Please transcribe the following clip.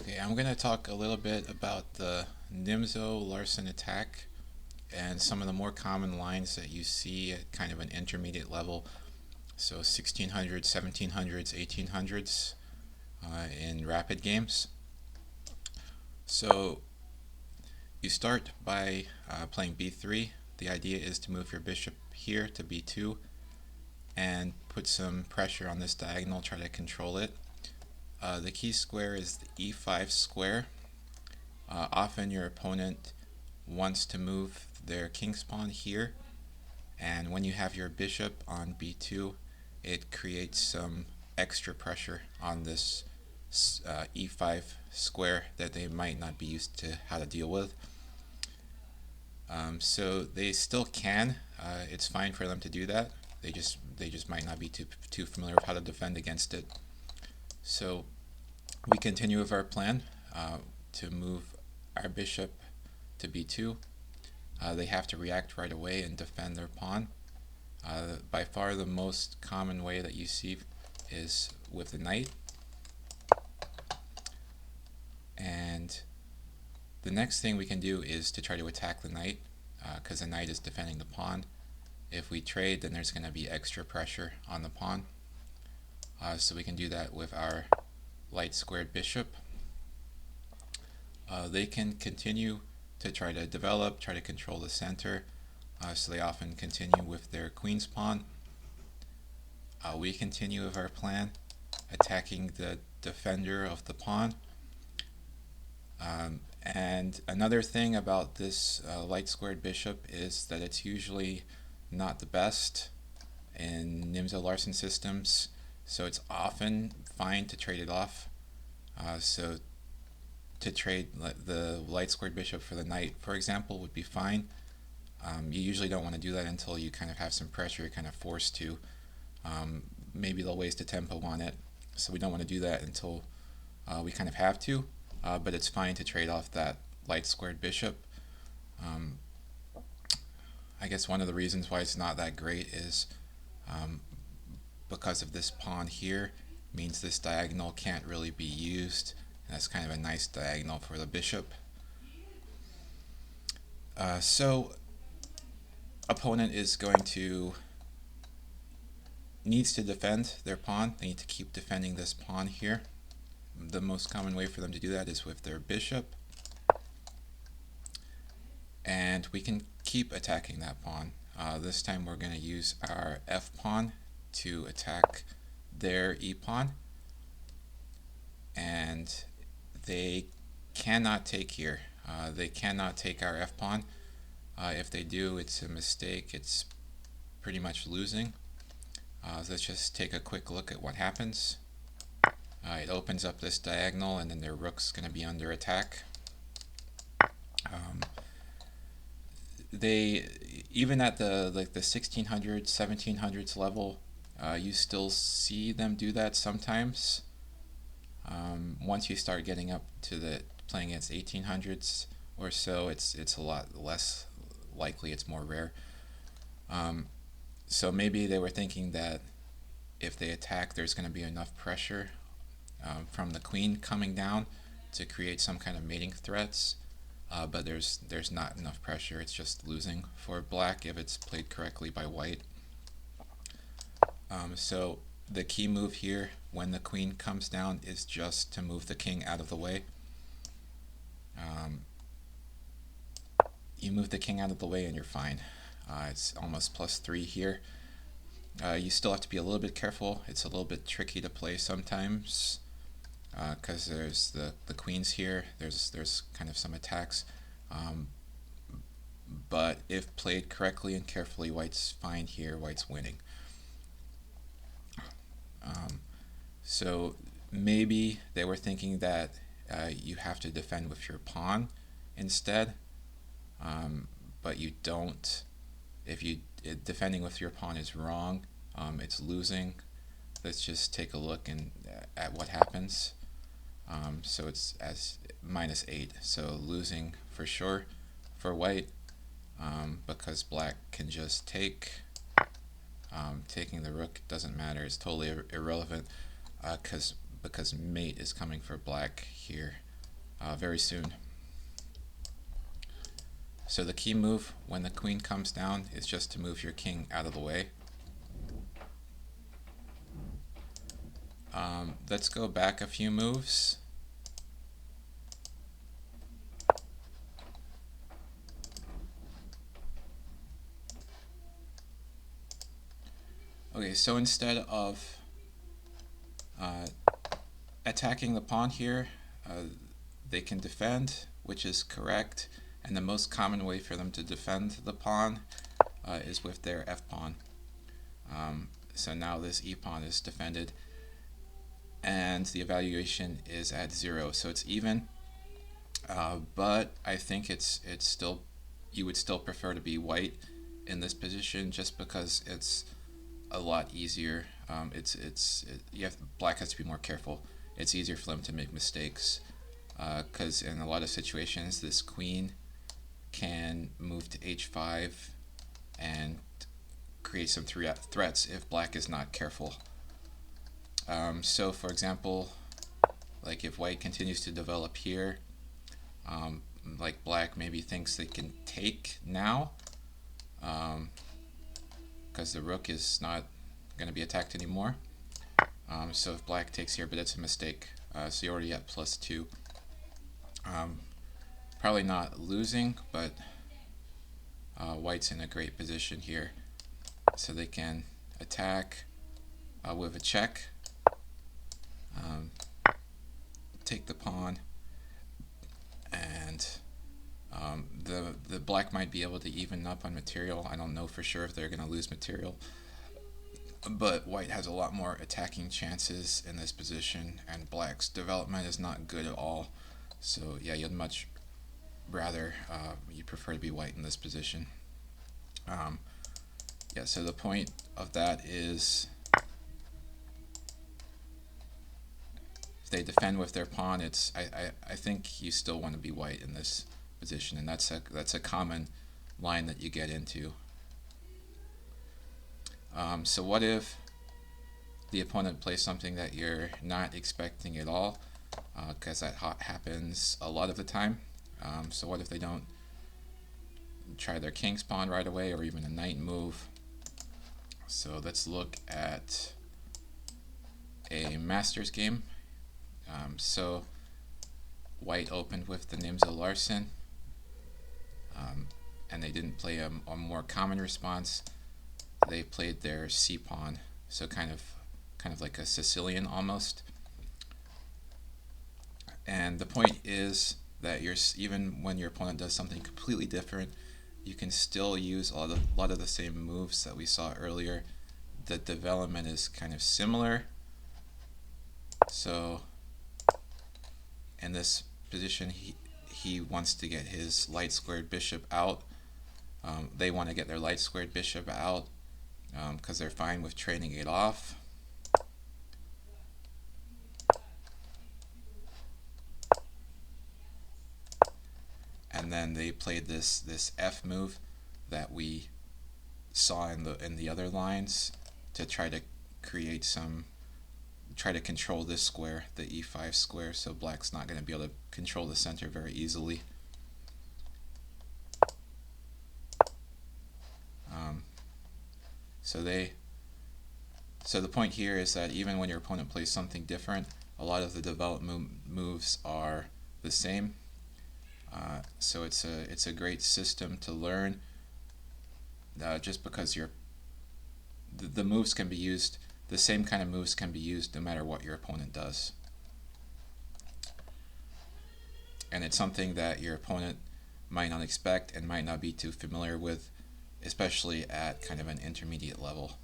Okay, I'm going to talk a little bit about the Nimzo-Larsen attack and some of the more common lines that you see at kind of an intermediate level. So 1600s, 1700s, 1800s in rapid games. So you start by playing b3. The idea is to move your bishop here to b2 and put some pressure on this diagonal, try to control it. The key square is the e5 square. Often your opponent wants to move their king's pawn here, and when you have your bishop on b2, it creates some extra pressure on this e5 square that they might not be used to how to deal with. So they still can. It's fine for them to do that. They just might not be too familiar with how to defend against it. So we continue with our plan to move our bishop to b2. They have to react right away and defend their pawn. By far the most common way that you see is with the knight. And the next thing we can do is to try to attack the knight, because the knight is defending the pawn. If we trade, then there's going to be extra pressure on the pawn. So we can do that with our light squared bishop. They can continue to try to develop, try to control the center, so they often continue with their queen's pawn. We continue with our plan, attacking the defender of the pawn. And another thing about this light squared bishop is that it's usually not the best in Nimzo-Larsen systems, so it's often fine to trade it off. So to trade the light squared bishop for the knight, for example, would be fine. You usually don't want to do that until you kind of have some pressure, you're kind of forced to. Maybe they'll waste a tempo on it, so we don't want to do that until we kind of have to, but it's fine to trade off that light squared bishop. I guess one of the reasons why it's not that great is because of this pawn here, means this diagonal can't really be used. That's kind of a nice diagonal for the bishop. So opponent is going to needs to defend their pawn. They need to keep defending this pawn here. The most common way for them to do that is with their bishop, and we can keep attacking that pawn. This time we're going to use our f pawn to attack their e pawn, and they cannot take here. They cannot take our f pawn. If they do, it's a mistake. It's pretty much losing. Let's just take a quick look at what happens. It opens up this diagonal, and then their rook's going to be under attack. They, even at the 1600s, 1700s level, you still see them do that sometimes. Once you start getting up to the playing against 1800s or so, it's a lot less likely. It's more rare. So maybe they were thinking that if they attack, there's going to be enough pressure from the queen coming down to create some kind of mating threats, but there's not enough pressure. It's just losing for black if it's played correctly by white. So the key move here when the queen comes down is just to move the king out of the way. You move the king out of the way and you're fine. It's almost +3 here. You still have to be a little bit careful. It's a little bit tricky to play sometimes because there's the queens here. There's kind of some attacks, but if played correctly and carefully, white's fine here. White's winning. So maybe they were thinking that you have to defend with your pawn instead, but you don't. If defending with your pawn is wrong, it's losing. Let's just take a look at what happens. So it's as -8, so losing for sure for white, because black can just take. Taking the rook doesn't matter. It's totally irrelevant because mate is coming for black here. very soon. So the key move when the queen comes down is just to move your king out of the way. Let's go back a few moves. Okay, so instead of attacking the pawn here, they can defend, which is correct, and the most common way for them to defend the pawn is with their f-pawn. So now this e-pawn is defended, and the evaluation is at 0, so it's even. But I think it's still, you would still prefer to be white in this position just because it's a lot easier. Black has to be more careful. It's easier for them to make mistakes because in a lot of situations this queen can move to h5 and create some threats if black is not careful. So for example, like if white continues to develop here, like black maybe thinks they can take now because the rook is not going to be attacked anymore. So if black takes here, but it's a mistake, so you're already at +2. Probably not losing, but white's in a great position here, so they can attack with a check, take the pawn, and the black might be able to even up on material. I don't know for sure if they're going to lose material, but white has a lot more attacking chances in this position, and black's development is not good at all. So yeah, you'd much rather, you prefer to be white in this position. Yeah, so the point of that is if they defend with their pawn, it's I think you still want to be white in this position, and that's a common line that you get into. So what if the opponent plays something that you're not expecting at all? Because that happens a lot of the time. So what if they don't try their king's pawn right away, or even a knight move? So let's look at a Masters game. So white opened with the Nimzo-Larsen, and they didn't play a more common response. They played their c-pawn, so kind of like a Sicilian almost. And the point is that even when your opponent does something completely different, you can still use a lot of the same moves that we saw earlier. The development is kind of similar. So in this position, he wants to get his light squared bishop out. They want to get their light squared bishop out because they're fine with trading it off. And then they played this F move that we saw in the other lines to try to try to control this square, the E5 square, so black's not going to be able to control the center very easily. So the point here is that even when your opponent plays something different, a lot of the development moves are the same. So it's a great system to learn. Just because the moves can be used, the same kind of moves can be used no matter what your opponent does. And it's something that your opponent might not expect and might not be too familiar with, especially at kind of an intermediate level.